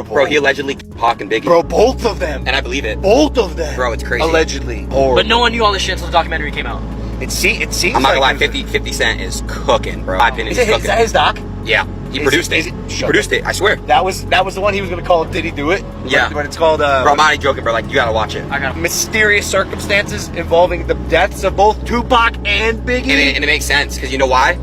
horrible. Bro, he allegedly Pac and Biggie. Bro, both of them. And I believe it. Both of them. Bro, it's crazy. Allegedly. Horrible. But no one knew all this shit until the documentary came out. It seems I'm not gonna lie, like 50 Cent is cooking, bro. My opinion, Is he's that cooking. his doc? Yeah, he produced it. He produced it, I swear. That was the one he was gonna call Diddy Do It? Yeah. But it's called, Bro, I'm not even joking, bro. Like, you gotta watch it. I got Mysterious Circumstances Involving the Deaths of Both Tupac and Biggie. And it makes sense, because you know why?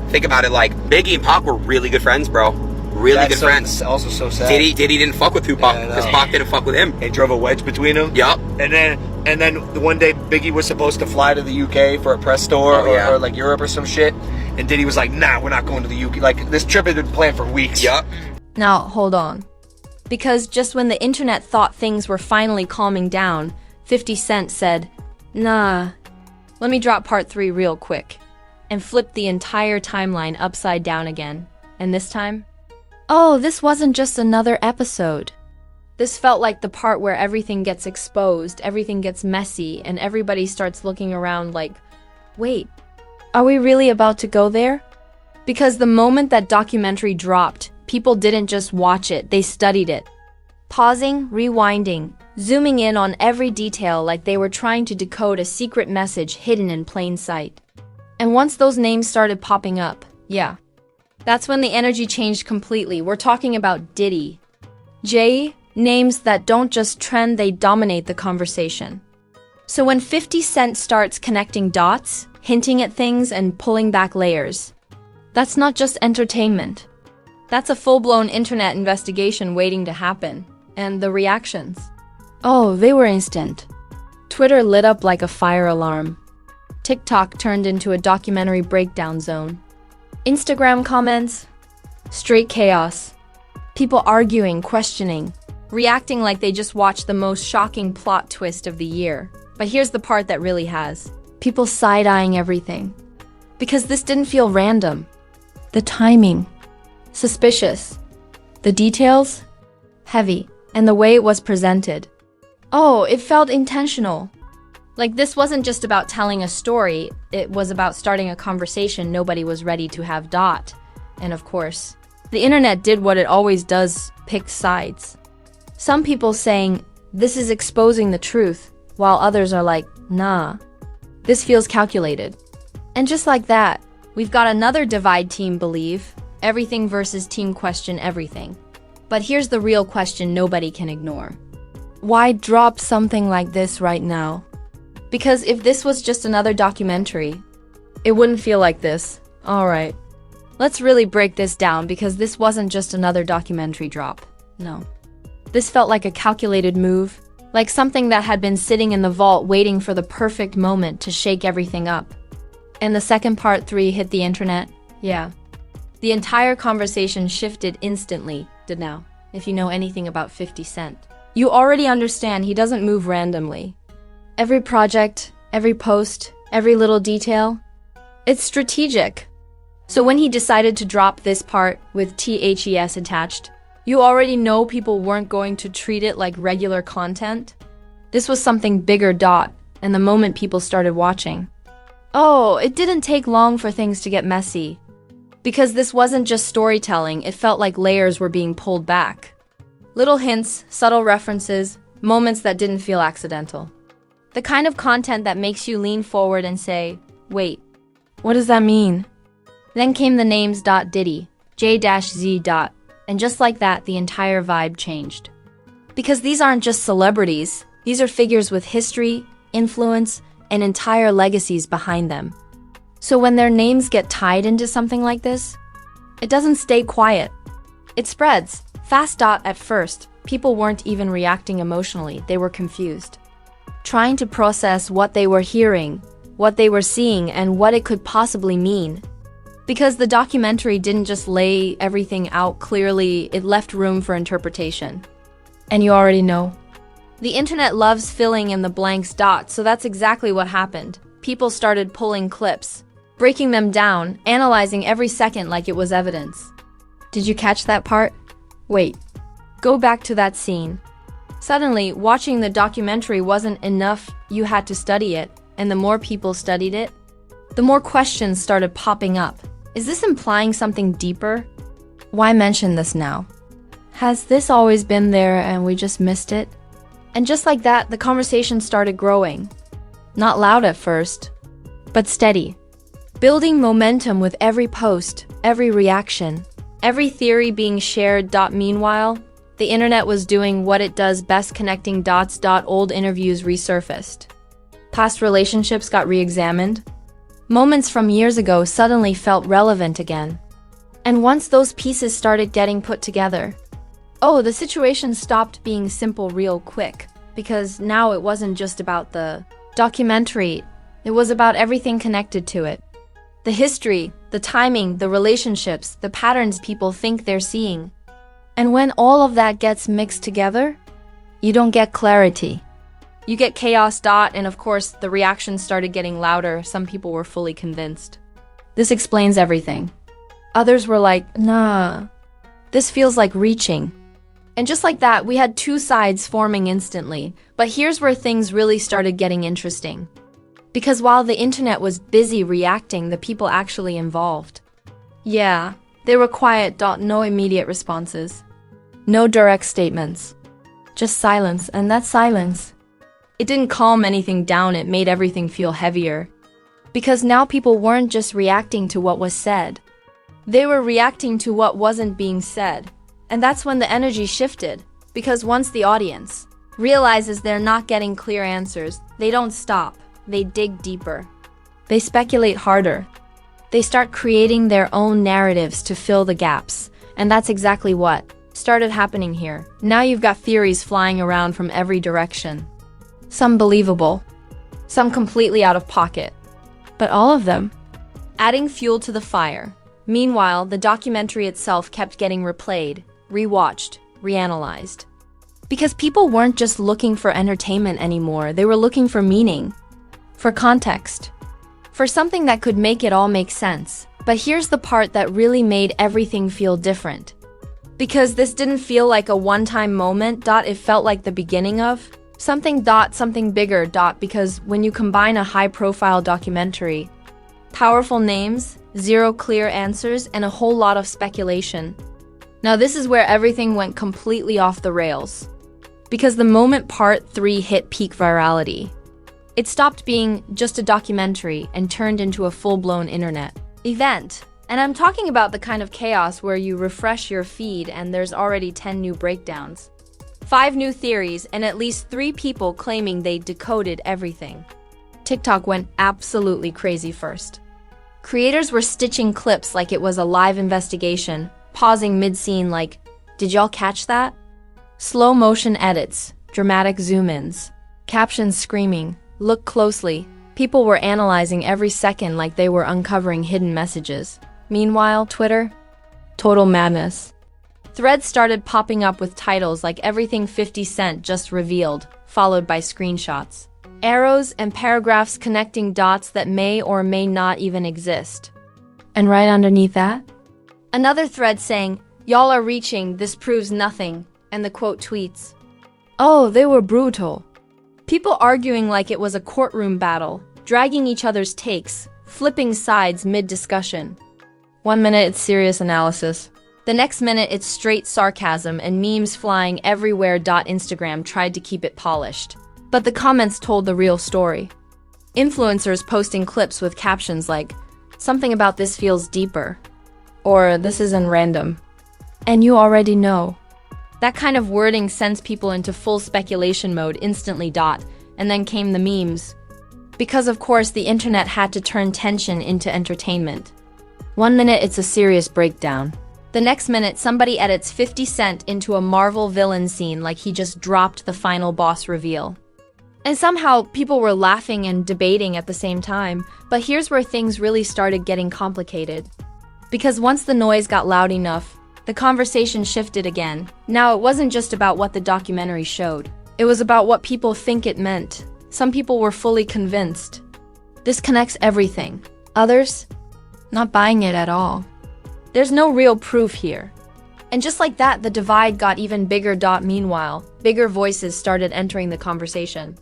Think about it, like, Biggie and Pac were really good friends, bro. Really good friends. That's also so sad. Diddy didn't fuck with Tupac, Yeah, I know. because Pac didn't fuck with him. They drove a wedge between them. Yup. And then one day Biggie was supposed to fly to the UK for a press tour or like Europe or some shit. And Diddy was like, nah, we're not going to the UK. Like, this trip had been planned for weeks. Yup. Now, hold on. Because just when the internet thought things were finally calming down, 50 Cent said, nah, let me drop part 3 real quick, and flipped the entire timeline upside down again. And this time, oh, this wasn't just another episode. This felt like the part where everything gets exposed, everything gets messy, and everybody starts looking around like, wait, are we really about to go there? Because the moment that documentary dropped, people didn't just watch it, they studied it. Pausing, rewinding, zooming in on every detail like they were trying to decode a secret message hidden in plain sight. And once those names started popping up, yeah, that's when the energy changed completely. We're talking about Diddy, Jay, names that don't just trend, they dominate the conversation. So when 50 Cent starts connecting dots, hinting at things and pulling back layers, that's not just entertainment. That's a full-blown internet investigation waiting to happen. And the reactions, oh, they were instant. Twitter lit up like a fire alarm. TikTok turned into a documentary breakdown zone. Instagram comments, straight chaos. People arguing, questioning, reacting like they just watched the most shocking plot twist of the year. But here's the part that really has people side-eyeing everything. Because this didn't feel random. The timing, suspicious. The details, heavy. And the way it was presented, oh, it felt intentional. Like this wasn't just about telling a story, it was about starting a conversation nobody was ready to have. And of course, the internet did what it always does, pick sides. Some people saying, this is exposing the truth, while others are like, nah, this feels calculated. And just like that, we've got another divide: team believe, everything versus team question everything. But here's the real question nobody can ignore. Why drop something like this right now? Because if this was just another documentary, it wouldn't feel like this. Alright, let's really break this down, because this wasn't just another documentary drop. No. This felt like a calculated move, like something that had been sitting in the vault waiting for the perfect moment to shake everything up. And the second part 3 hit the internet, yeah. The entire conversation shifted instantly. Now, if you know anything about 50 Cent, you already understand he doesn't move randomly. Every project, every post, every little detail, it's strategic. So when he decided to drop this part with THES attached, you already know people weren't going to treat it like regular content. This was something bigger. And the moment people started watching, oh, it didn't take long for things to get messy. Because this wasn't just storytelling, it felt like layers were being pulled back. Little hints, subtle references, moments that didn't feel accidental. The kind of content that makes you lean forward and say, wait, what does that mean? Then came the names Diddy, J-Z. And just like that, the entire vibe changed. Because these aren't just celebrities, these are figures with history, influence, and entire legacies behind them. So when their names get tied into something like this, it doesn't stay quiet. It spreads. Fast. At first, people weren't even reacting emotionally, they were confused. Trying to process what they were hearing, what they were seeing, and what it could possibly mean. Because the documentary didn't just lay everything out clearly, it left room for interpretation. And you already know. The internet loves filling in the blanks. So that's exactly what happened. People started pulling clips, breaking them down, analyzing every second like it was evidence. Did you catch that part? Wait, go back to that scene. Suddenly, watching the documentary wasn't enough, you had to study it, and the more people studied it, the more questions started popping up. Is this implying something deeper? Why mention this now? Has this always been there and we just missed it? And just like that, the conversation started growing. Not loud at first, but steady. Building momentum with every post, every reaction, every theory being shared. Meanwhile, the internet was doing what it does best, connecting dots. Old interviews resurfaced. Past relationships got re-examined. Moments from years ago suddenly felt relevant again. And once those pieces started getting put together, the situation stopped being simple real quick, because now it wasn't just about the documentary, it was about everything connected to it. The history, the timing, the relationships, the patterns people think they're seeing. And when all of that gets mixed together, you don't get clarity. You get chaos. And of course, the reactions started getting louder. Some people were fully convinced. This explains everything. Others were like, nah, this feels like reaching. And just like that, we had two sides forming instantly. But here's where things really started getting interesting. Because while the internet was busy reacting, the people actually involved, they were quiet. No immediate responses. No direct statements. Just silence, and that silence, it didn't calm anything down, it made everything feel heavier. Because now people weren't just reacting to what was said. They were reacting to what wasn't being said. And that's when the energy shifted. Because once the audience realizes they're not getting clear answers, they don't stop. They dig deeper. They speculate harder. They start creating their own narratives to fill the gaps. And that's exactly what started happening here. Now you've got theories flying around from every direction. Some believable, some completely out of pocket. But all of them adding fuel to the fire. Meanwhile, the documentary itself kept getting replayed, rewatched, reanalyzed. Because people weren't just looking for entertainment anymore, they were looking for meaning, for context, for something that could make it all make sense. But here's the part that really made everything feel different. Because this didn't feel like a one-time moment. It felt like the beginning of something. Something bigger. Because when you combine a high-profile documentary, powerful names, zero clear answers, and a whole lot of speculation. Now this is where everything went completely off the rails. Because the moment Part 3 hit peak virality, it stopped being just a documentary and turned into a full-blown internet event. And I'm talking about the kind of chaos where you refresh your feed and there's already 10 new breakdowns, 5 new theories, and at least 3 people claiming they decoded everything. TikTok went absolutely crazy first. Creators were stitching clips like it was a live investigation, pausing mid-scene like, did y'all catch that? Slow motion edits, dramatic zoom-ins, captions screaming, look closely. People were analyzing every second like they were uncovering hidden messages. Meanwhile, Twitter? Total madness. Threads started popping up with titles like everything 50 Cent just revealed, followed by screenshots. Arrows and paragraphs connecting dots that may or may not even exist. And right underneath that, another thread saying, y'all are reaching, this proves nothing, and the quote tweets, oh, they were brutal. People arguing like it was a courtroom battle, dragging each other's takes, flipping sides mid-discussion. 1 minute it's serious analysis. The next minute it's straight sarcasm and memes flying everywhere. Instagram tried to keep it polished. But the comments told the real story. Influencers posting clips with captions like, something about this feels deeper, or this isn't random. And you already know. That kind of wording sends people into full speculation mode instantly. And then came the memes. Because of course the internet had to turn tension into entertainment. 1 minute it's a serious breakdown. The next minute somebody edits 50 Cent into a Marvel villain scene like he just dropped the final boss reveal. And somehow people were laughing and debating at the same time. But here's where things really started getting complicated. Because once the noise got loud enough, the conversation shifted again. Now it wasn't just about what the documentary showed. It was about what people think it meant. Some people were fully convinced. This connects everything. Others, not buying it at all. There's no real proof here. And just like that, the divide got even bigger. Meanwhile, bigger voices started entering the conversation.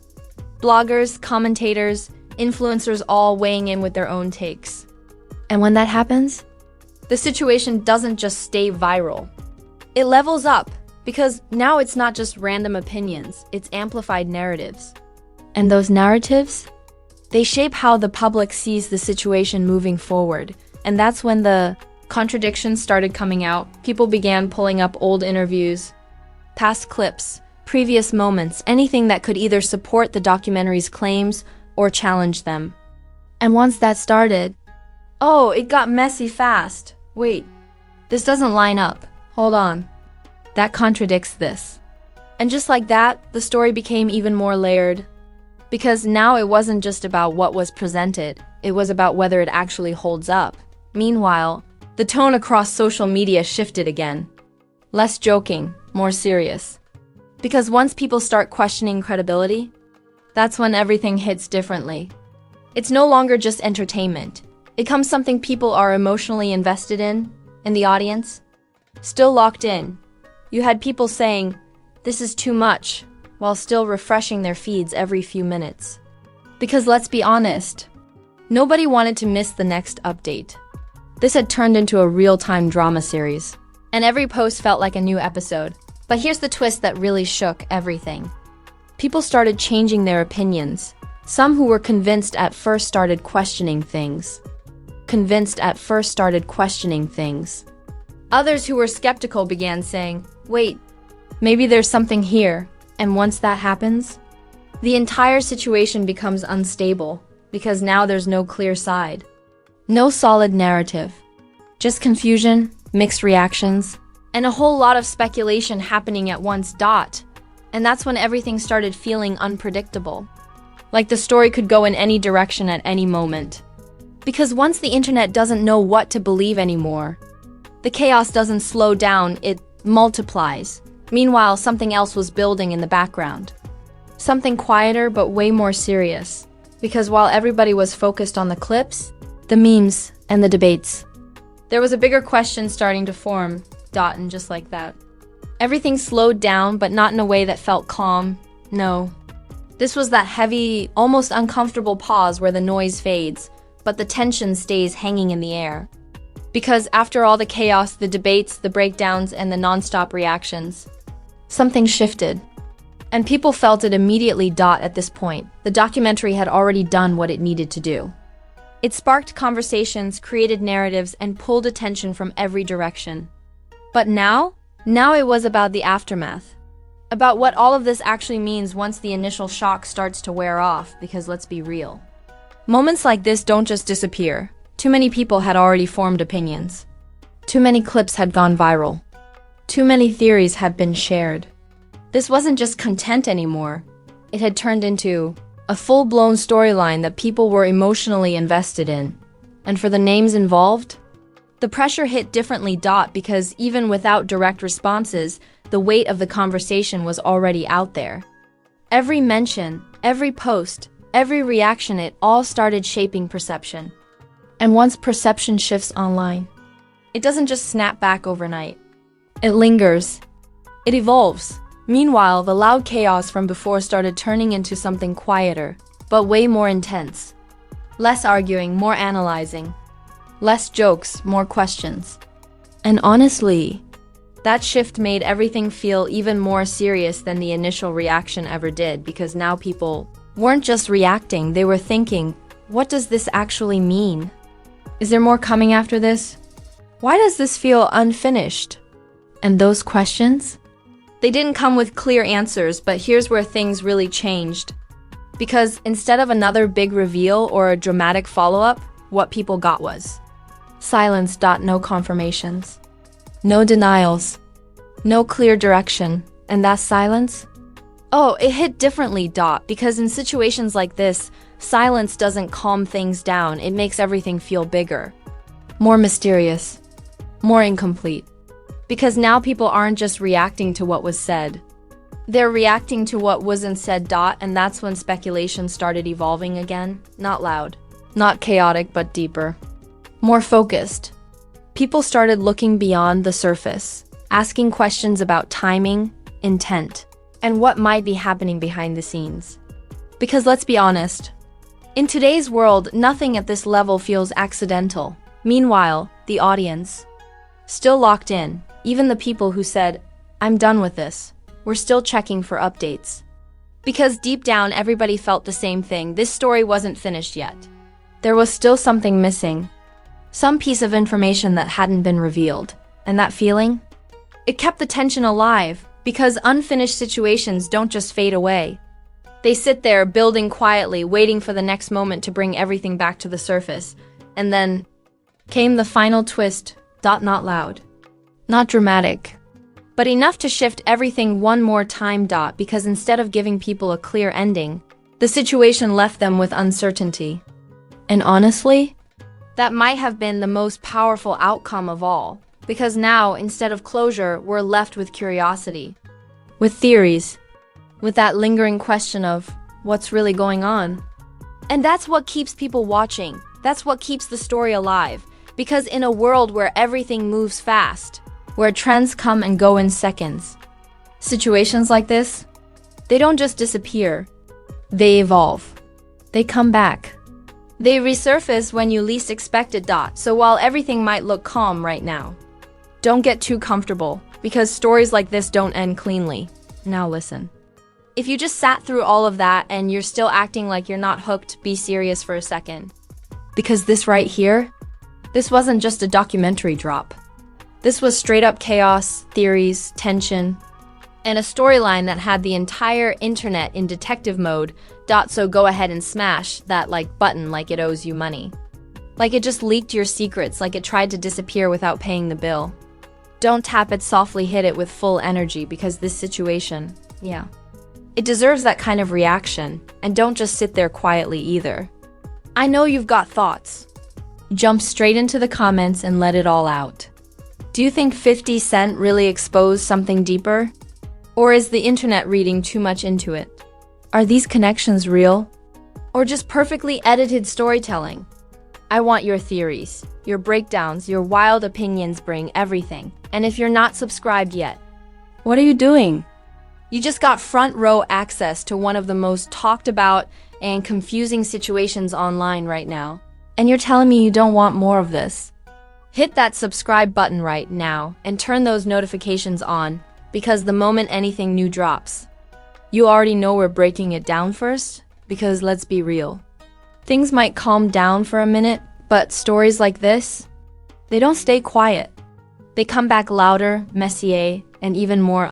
Bloggers, commentators, influencers all weighing in with their own takes. And when that happens, the situation doesn't just stay viral. It levels up. Because now it's not just random opinions, it's amplified narratives. And those narratives? They shape how the public sees the situation moving forward. And that's when the contradictions started coming out. People began pulling up old interviews, past clips, previous moments, anything that could either support the documentary's claims or challenge them. And once that started, oh, it got messy fast. Wait, this doesn't line up. Hold on. That contradicts this. And just like that, the story became even more layered. Because now it wasn't just about what was presented, it was about whether it actually holds up. Meanwhile, the tone across social media shifted again. Less joking, more serious. Because once people start questioning credibility, that's when everything hits differently. It's no longer just entertainment. It becomes something people are emotionally invested in the audience, still locked in. You had people saying, "This is too much," while still refreshing their feeds every few minutes. Because let's be honest, nobody wanted to miss the next update. This had turned into a real-time drama series, and every post felt like a new episode. But here's the twist that really shook everything. People started changing their opinions. Some who were convinced at first started questioning things. Others who were skeptical began saying, "Wait, maybe there's something here." And once that happens, the entire situation becomes unstable because now there's no clear side. No solid narrative. Just confusion, mixed reactions, and a whole lot of speculation happening at once. And that's when everything started feeling unpredictable. Like the story could go in any direction at any moment. Because once the internet doesn't know what to believe anymore, the chaos doesn't slow down, it multiplies. Meanwhile, something else was building in the background. Something quieter but way more serious. Because while everybody was focused on the clips, the memes, and the debates, there was a bigger question starting to form. And just like that, everything slowed down, but not in a way that felt calm. No. This was that heavy, almost uncomfortable pause where the noise fades, but the tension stays hanging in the air. Because after all the chaos, the debates, the breakdowns, and the non-stop reactions, something shifted. And people felt it immediately. At this point, the documentary had already done what it needed to do. It sparked conversations, created narratives, and pulled attention from every direction. But now it was about the aftermath. About what all of this actually means once the initial shock starts to wear off, because let's be real. Moments like this don't just disappear. Too many people had already formed opinions. Too many clips had gone viral. Too many theories had been shared. This wasn't just content anymore. It had turned into a full-blown storyline that people were emotionally invested in. And for the names involved, the pressure hit differently. Because even without direct responses, the weight of the conversation was already out there. Every mention, every post, every reaction, it all started shaping perception. And once perception shifts online, it doesn't just snap back overnight. It lingers. It evolves. Meanwhile, the loud chaos from before started turning into something quieter, but way more intense. Less arguing, more analyzing. Less jokes, more questions. And honestly, that shift made everything feel even more serious than the initial reaction ever did, because now people weren't just reacting, they were thinking, what does this actually mean? Is there more coming after this? Why does this feel unfinished? And those questions? They didn't come with clear answers, but here's where things really changed. Because instead of another big reveal or a dramatic follow-up, what people got was silence. No confirmations. No denials. No clear direction. And that silence? Oh, it hit differently. Because in situations like this, silence doesn't calm things down. It makes everything feel bigger. More mysterious. More incomplete. Because now people aren't just reacting to what was said. They're reacting to what wasn't said. And that's when speculation started evolving again. Not loud. Not chaotic, but deeper. More focused. People started looking beyond the surface, asking questions about timing, intent, and what might be happening behind the scenes. Because let's be honest, in today's world, nothing at this level feels accidental. Meanwhile, the audience, still locked in, even the people who said, I'm done with this. We're still checking for updates. Because deep down, everybody felt the same thing. This story wasn't finished yet. There was still something missing. Some piece of information that hadn't been revealed. And that feeling? It kept the tension alive, because unfinished situations don't just fade away. They sit there, building quietly, waiting for the next moment to bring everything back to the surface. And then came the final twist. Not loud. Not dramatic. But enough to shift everything one more time. Because instead of giving people a clear ending, the situation left them with uncertainty. And honestly, that might have been the most powerful outcome of all. Because now, instead of closure, we're left with curiosity. With theories. With that lingering question of, what's really going on? And that's what keeps people watching. That's what keeps the story alive. Because in a world where everything moves fast, where trends come and go in seconds, situations like this, they don't just disappear. They evolve. They come back. They resurface when you least expect it. So while everything might look calm right now, don't get too comfortable, because stories like this don't end cleanly. Now listen. If you just sat through all of that and you're still acting like you're not hooked, be serious for a second. Because this right here, this wasn't just a documentary drop. This was straight up chaos, theories, tension, and a storyline that had the entire internet in detective mode. So go ahead and smash that like button like it owes you money. Like it just leaked your secrets, like it tried to disappear without paying the bill. Don't tap it, softly hit it with full energy, because this situation, yeah, it deserves that kind of reaction. And don't just sit there quietly either. I know you've got thoughts. Jump straight into the comments and let it all out. Do you think 50 Cent really exposed something deeper? Or is the internet reading too much into it? Are these connections real? Or just perfectly edited storytelling? I want your theories, your breakdowns, your wild opinions. Bring everything. And if you're not subscribed yet, what are you doing? You just got front row access to one of the most talked about and confusing situations online right now. And you're telling me you don't want more of this? Hit that subscribe button right now and turn those notifications on, because the moment anything new drops, you already know we're breaking it down first. Because let's be real. Things might calm down for a minute, but stories like this, they don't stay quiet. They come back louder, messier, and even more